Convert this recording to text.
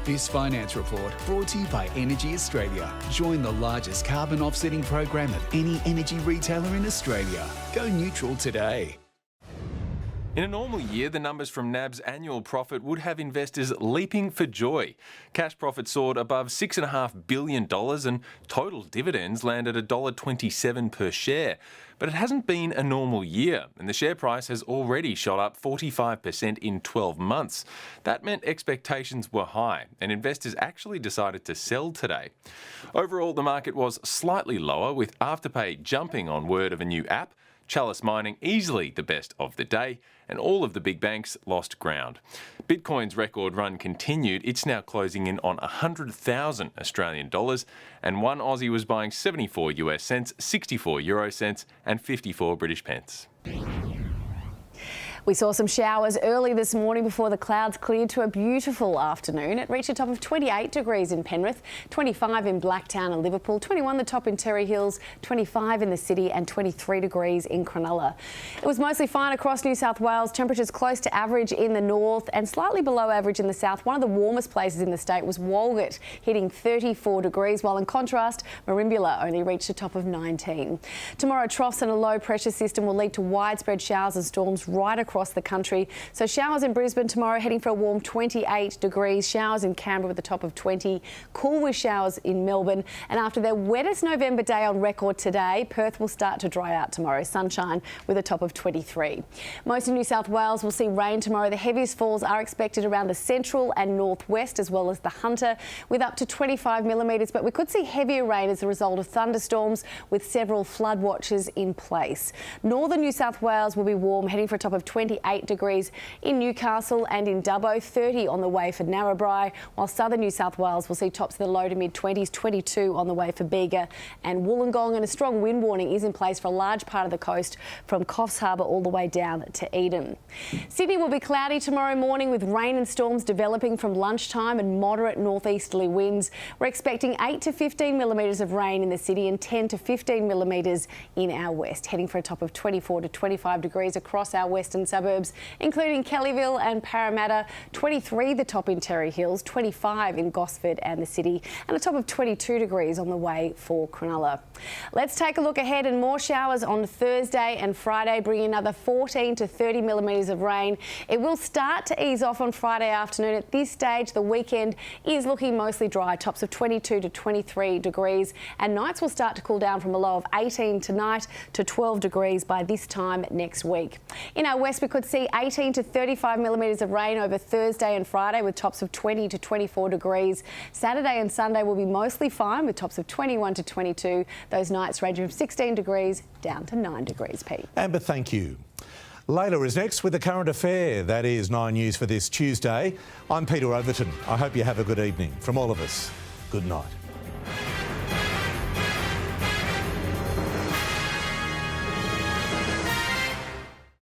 This finance report brought to you by Energy Australia. Join the largest carbon offsetting program of any energy retailer in Australia. Go neutral today. In a normal year, the numbers from NAB's annual profit would have investors leaping for joy. Cash profit soared above $6.5 billion and total dividends landed $1.27 per share. But it hasn't been a normal year, and the share price has already shot up 45% in 12 months. That meant expectations were high, and investors actually decided to sell today. Overall, the market was slightly lower, with Afterpay jumping on word of a new app, Chalice Mining easily the best of the day, and all of the big banks lost ground. Bitcoin's record run continued. It's now closing in on 100,000 Australian dollars, and one Aussie was buying 74 US cents, 64 euro cents, and 54 British pence. We saw some showers early this morning before the clouds cleared to a beautiful afternoon. It reached a top of 28 degrees in Penrith, 25 in Blacktown and Liverpool, 21 the top in Terry Hills, 25 in the city and 23 degrees in Cronulla. It was mostly fine across New South Wales, temperatures close to average in the north and slightly below average in the south. One of the warmest places in the state was Walgett, hitting 34 degrees, while in contrast, Merimbula only reached a top of 19. Tomorrow, troughs and a low pressure system will lead to widespread showers and storms right across the country. So showers in Brisbane tomorrow, heading for a warm 28 degrees. Showers in Canberra with a top of 20. Cool with showers in Melbourne. And after their wettest November day on record today, Perth will start to dry out tomorrow. Sunshine with a top of 23. Most of New South Wales will see rain tomorrow. The heaviest falls are expected around the central and northwest, as well as the Hunter, with up to 25 millimetres. But we could see heavier rain as a result of thunderstorms, with several flood watches in place. Northern New South Wales will be warm, heading for a top of 28 degrees in Newcastle and in Dubbo, 30 on the way for Narrabri, while southern New South Wales will see tops in the low to mid-20s, 22 on the way for Bega and Wollongong, and a strong wind warning is in place for a large part of the coast from Coffs Harbour all the way down to Eden. Sydney will be cloudy tomorrow morning with rain and storms developing from lunchtime and moderate northeasterly winds. We're expecting 8 to 15 millimetres of rain in the city and 10 to 15 millimetres in our west, heading for a top of 24 to 25 degrees across our western suburbs, including Kellyville and Parramatta, 23 the top in Terry Hills, 25 in Gosford and the city, and a top of 22 degrees on the way for Cronulla. Let's take a look ahead, and more showers on Thursday and Friday, bringing another 14 to 30 millimetres of rain. It will start to ease off on Friday afternoon. At this stage, the weekend is looking mostly dry, tops of 22 to 23 degrees, and nights will start to cool down from a low of 18 tonight to 12 degrees by this time next week. In our west, we could see 18 to 35 millimetres of rain over Thursday and Friday, with tops of 20 to 24 degrees. Saturday and Sunday will be mostly fine, with tops of 21 to 22. Those nights ranging from 16 degrees down to 9 degrees, Pete. Amber, thank you. Layla is next with the current affair. That is 9 News for this Tuesday. I'm Peter Overton. I hope you have a good evening. From all of us, good night.